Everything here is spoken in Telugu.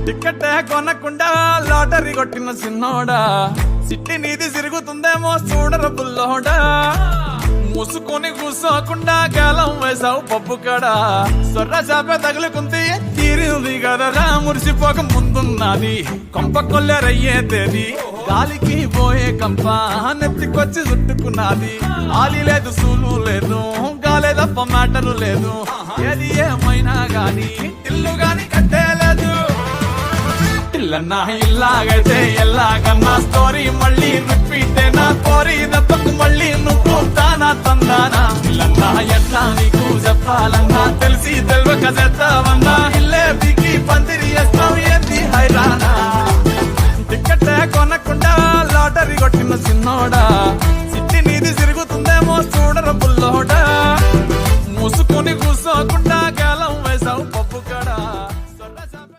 టికెట్ కొనకుండా లాటరీ కొట్టిన చిన్నోడా సిట్టి నీది తిరుగుతుందేమో చూడర బుల్లోడా మూసుకొని కూసోకుండా గాలం వేసావు పప్పు కడా సొర్ర చాప తగులుకుంది తీరింది కదరా మురిసిపోక ముందున్నది కొంప కొల్లెరయ్యే తేది గాలికి పోయే కంప నెత్తికొచ్చి చుట్టుకున్నది ఆలి లేదు సూలు లేదు గాలే తప్ప మ్యాటరు లేదు ఏది ఏమైనా గాని ఇల్లు గాని కట్టేలేదు ఇల్లన్నా ఇల్లాగైతే ఎల్లాగన్నా స్టోరీ మళ్ళీ రిపీట్ నా కోరి దెబ్బకు మళ్ళీ నువ్వు తానా తందానా ఇల్లన్నా ఎట్లా నీకు చెప్పాలన్నా తెలిసి తెలియక చేస్తావన్నా ఇల్లే బిగి పందిరి